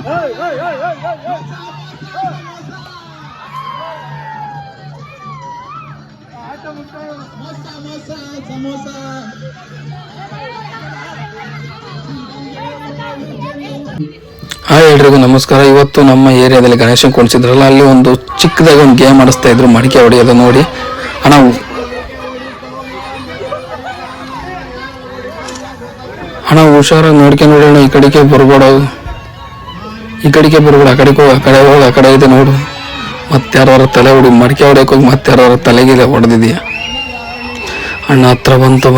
Hi ಎಲ್ರಿಗೂ ನಮಸ್ಕಾರ. ಇವತ್ತು ನಮ್ಮ ಏರಿಯಾದಲ್ಲಿ ಗಣೇಶನ್ ಕುಣಿಸಿದ್ರಲ್ಲ, ಅಲ್ಲಿ ಒಂದು ಚಿಕ್ಕದಾಗಿ ಒಂದು ಗೇಮ್ ಆಡಿಸ್ತಾ ಇದ್ರು, ಮಡಿಕೆ ಹೊಡೆಯೋದು ನೋಡಿ. ಅಣ್ಣ ಹುಷಾರಾಗಿ ನೋಡ್ಕೊಂಡು ನೋಡೋಣ, ಈ ಕಡೆಗೆ ಬರ್ಬೇಡ, ಆ ಕಡೆಗೆ ಹೋಗಿ, ಆ ಕಡೆ ಇದೆ ನೋಡು. ಮತ್ತೆ ಯಾರು ತಲೆ ಹೊಡಿ, ಮಡಿಕೆ ಹೊಡೆಯಕ್ಕೆ ಹೋಗಿ ಮತ್ತೆ ಯಾರು ತಲೆಗಿದೆ ಹೊಡೆದಿದೆಯಾ. ಅಣ್ಣ ಹತ್ರ ಬಂತು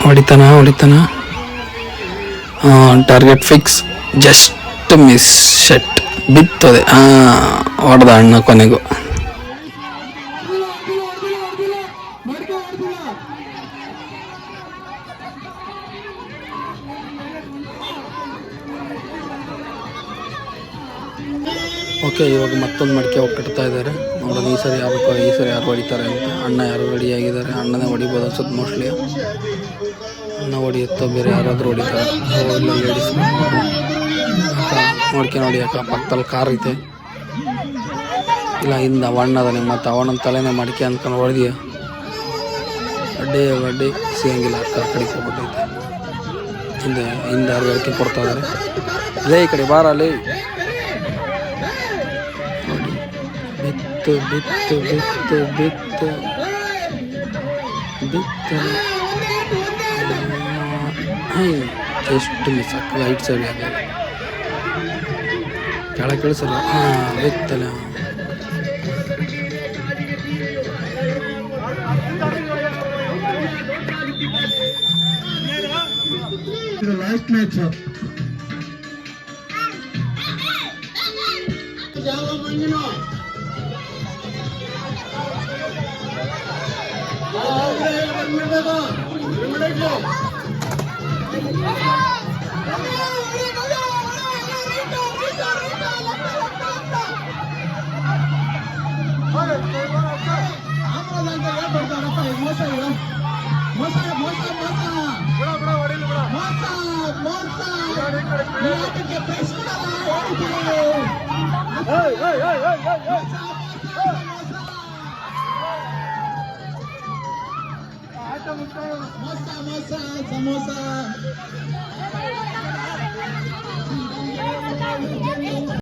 ಹೊಡಿತಾನ. ಟಾರ್ಗೆಟ್ ಫಿಕ್ಸ್, ಜಸ್ಟ್ ಮಿಸ್, ಶಟ್ ಬಿತ್ತದೆ. ಹೊಡೆದ ಅಣ್ಣ ಕೊನೆಗೂ. ಓಕೆ, ಇವಾಗ ಮತ್ತೊಂದು ಮಡಿಕೆ ಹೋಗಿ ಕಟ್ತಾ ಇದ್ದಾರೆ. ನೋಡೋದು ಈ ಸರಿ ಯಾರು ಹೊಡಿತಾರೆ ಅಂತ. ಅಣ್ಣ ಯಾರು ರೆಡಿಯಾಗಿದ್ದಾರೆ, ಅಣ್ಣನೇ ಹೊಡಿಬೋದು ಅನ್ಸುತ್ತೆ ಮೋಸ್ಟ್ಲಿ. ಅಣ್ಣ ಹೊಡಿಯುತ್ತೋ ಬೇರೆ ಯಾರಾದರೂ ಹೊಡಿತಾರೆ. ಇಲ್ಲ ಲೇಡೀಸ್ ನೋಡಿ ಅಕ್ಕ, ಪಕ್ಕದಲ್ಲಿ ಕಾರ್ ಐತೆ. ಇಲ್ಲ ಹಿಂದೆ ಅವಣ್ಣ ಅದಾನೆ, ಮತ್ತು ಅವಣ್ಣನ ತಲೆನೇ ಮಡಿಕೆ ಅಂದ್ಕೊಂಡು ಹೊಡೆದಿಯ ಅಡ್ಡಿ ಸಿಗಂಗಿಲ್ಲ. ಅಕ್ಕ ಕಡೆಗೆ ಹೋಗ್ಬಿಟ್ಟೈತೆ. ಹಿಂದೆ ಯಾರು ಹೇಳಿಕೆ ಕೊಡ್ತಾ ಇದ್ದಾರೆ. ಅದೇ ಈ ಕಡೆ ಬಾರಲ್ಲಿ ಬಿತ್ತು ಎಷ್ಟು ಮಿಸ್ ಆಗ್ತದೆ. ರೈಟ್ ಸೈಡ್ ಆಗ ಕೆಳಗೆ ಕಳಿಸಲ್ಲ. ಬಿತ್ತಲ್ಲ. Last match samosa